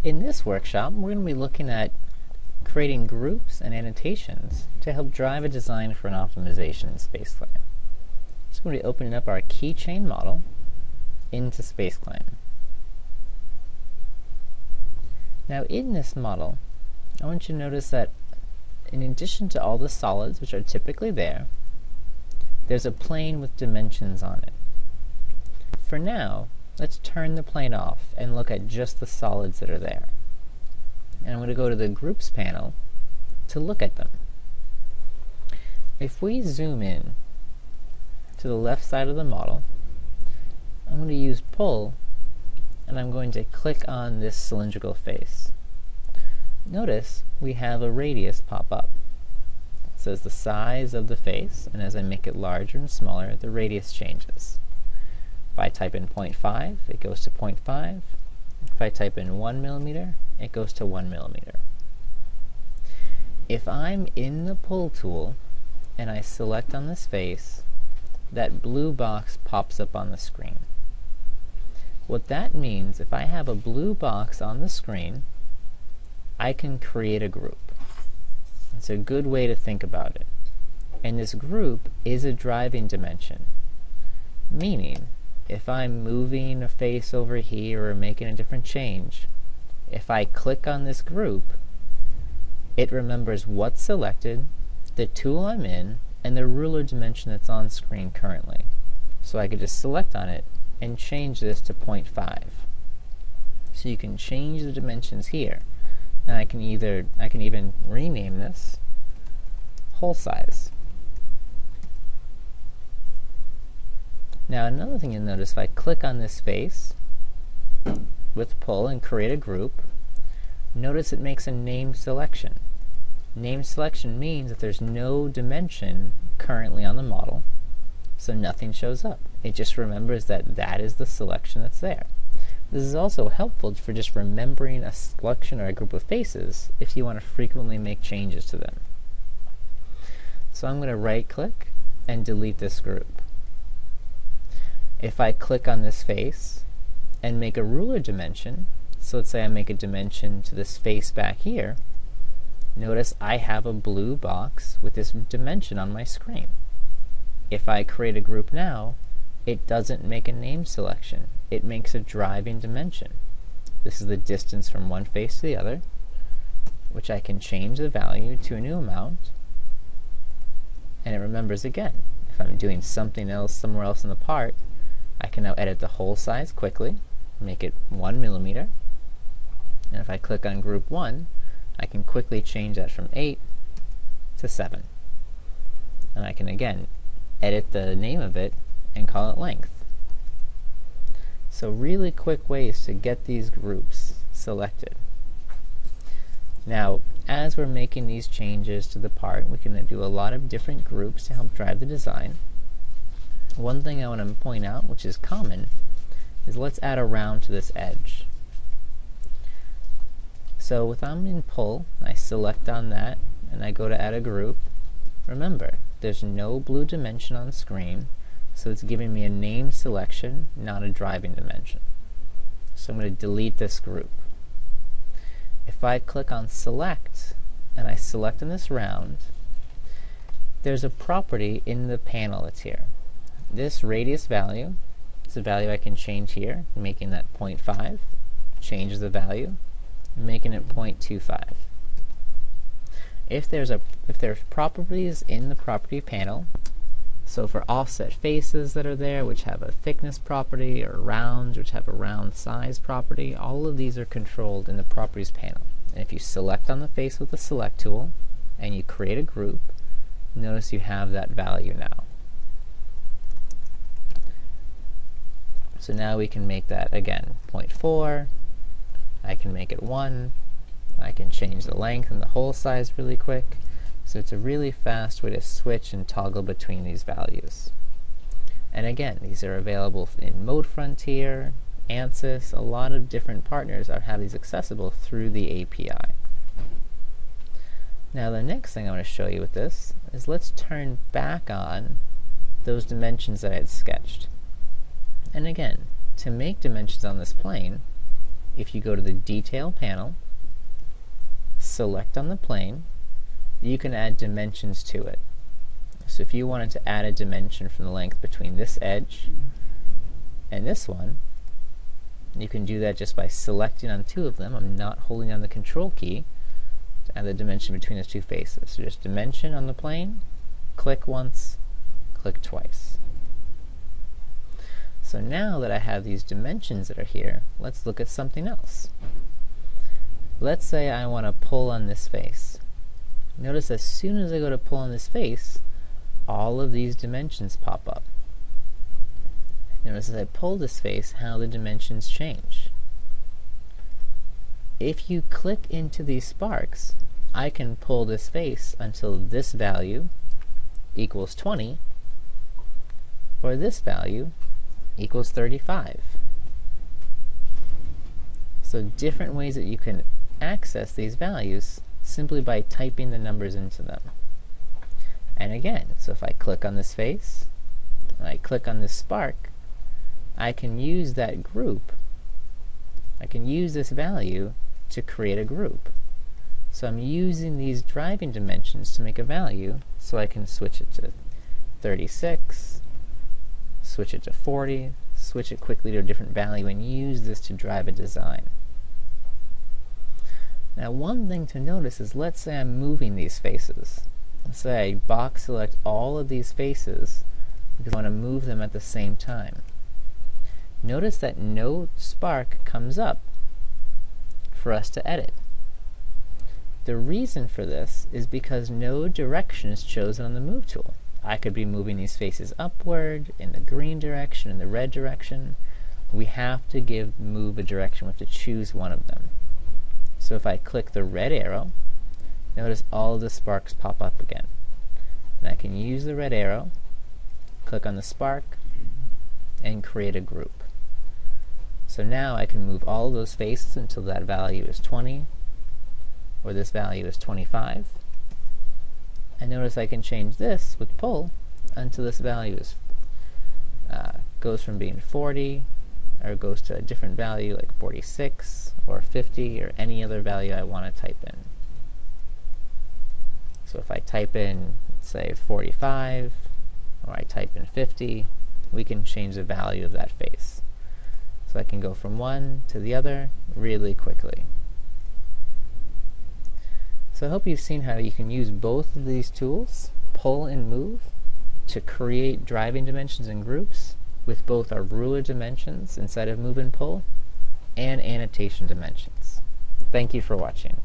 In this workshop, we're going to be looking at creating groups and annotations to help drive a design for an optimization in SpaceClaim. So we're going to be opening up our keychain model into SpaceClaim. Now in this model, I want you to notice that in addition to all the solids, which are typically there, there's a plane with dimensions on it. For now, let's turn the plane off and look at just the solids that are there. And I'm going to go to the Groups panel to look at them. If we zoom in to the left side of the model, I'm going to use Pull, and I'm going to click on this cylindrical face. Notice we have a radius pop up. It says the size of the face, and as I make it larger and smaller, the radius changes. If I type in 0.5, it goes to 0.5. If I type in 1 millimeter, it goes to 1 millimeter. If I'm in the Pull tool and I select on this face, that blue box pops up on the screen. What that means, if I have a blue box on the screen, I can create a group. It's a good way to think about it. And this group is a driving dimension, meaning if I'm moving a face over here or making a different change, if I click on this group, it remembers what's selected, the tool I'm in, and the ruler dimension that's on screen currently. So I could just select on it and change this to 0.5. So you can change the dimensions here. And I can even rename this whole size. Now another thing you'll notice, if I click on this face with Pull and create a group, notice it makes a name selection. Name selection means that there's no dimension currently on the model, so nothing shows up. It just remembers that that is the selection that's there. This is also helpful for just remembering a selection or a group of faces if you want to frequently make changes to them. So I'm going to right click and delete this group. If I click on this face and make a ruler dimension, so let's say I make a dimension to this face back here, notice I have a blue box with this dimension on my screen. If I create a group now, it doesn't make a name selection. It makes a driving dimension. This is the distance from one face to the other, which I can change the value to a new amount, and it remembers again. If I'm doing something else somewhere else in the part, I can now edit the whole size quickly, make it 1 millimeter, and if I click on group 1, I can quickly change that from 8 to 7. And I can again edit the name of it and call it length. So really quick ways to get these groups selected. Now, as we're making these changes to the part, we can do a lot of different groups to help drive the design. One thing I want to point out, which is common, is let's add a round to this edge. So if I'm in Pull, I select on that, and I go to add a group. Remember, there's no blue dimension on screen, so it's giving me a name selection, not a driving dimension. So I'm going to delete this group. If I click on Select, and I select in this round, there's a property in the panel that's here. This radius value is a value I can change here, making that 0.5, changes the value, making it 0.25. If there's properties in the property panel, so for offset faces that are there, which have a thickness property, or rounds, which have a round size property, all of these are controlled in the properties panel. And if you select on the face with the Select tool, and you create a group, notice you have that value now. So now we can make that, again, 0.4, I can make it 1, I can change the length and the whole size really quick. So it's a really fast way to switch and toggle between these values. And again, these are available in Mode Frontier, ANSYS, a lot of different partners have these accessible through the API. Now the next thing I want to show you with this is let's turn back on those dimensions that I had sketched. And again, to make dimensions on this plane, if you go to the Detail panel, select on the plane, you can add dimensions to it. So if you wanted to add a dimension from the length between this edge and this one, you can do that just by selecting on two of them. I'm not holding down the Control key to add the dimension between those two faces. So just dimension on the plane, click once, click twice. So now that I have these dimensions that are here, let's look at something else. Let's say I want to pull on this face. Notice as soon as I go to pull on this face, all of these dimensions pop up. Notice as I pull this face how the dimensions change. If you click into these sparks, I can pull this face until this value equals 20, or this value equals 35. So different ways that you can access these values simply by typing the numbers into them. And again, so if I click on this face, and I click on this spark, I can use that group, I can use this value to create a group. So I'm using these driving dimensions to make a value, so I can switch it to 36, switch it to 40, switch it quickly to a different value, and use this to drive a design. Now one thing to notice is, let's say I'm moving these faces. Let's say I box select all of these faces because I want to move them at the same time. Notice that no spark comes up for us to edit. The reason for this is because no direction is chosen on the Move tool. I could be moving these faces upward, in the green direction, in the red direction. We have to move a direction. We have to choose one of them. So if I click the red arrow, notice all of the sparks pop up again. And I can use the red arrow, click on the spark, and create a group. So now I can move all of those faces until that value is 20, or this value is 25. And notice I can change this with pull until this value is goes from being 40, or goes to a different value like 46 or 50 or any other value I want to type in. So if I type in, say, 45, or I type in 50, we can change the value of that face. So I can go from one to the other really quickly. So I hope you've seen how you can use both of these tools, pull and move, to create driving dimensions and groups with both our ruler dimensions inside of Move and Pull and annotation dimensions. Thank you for watching.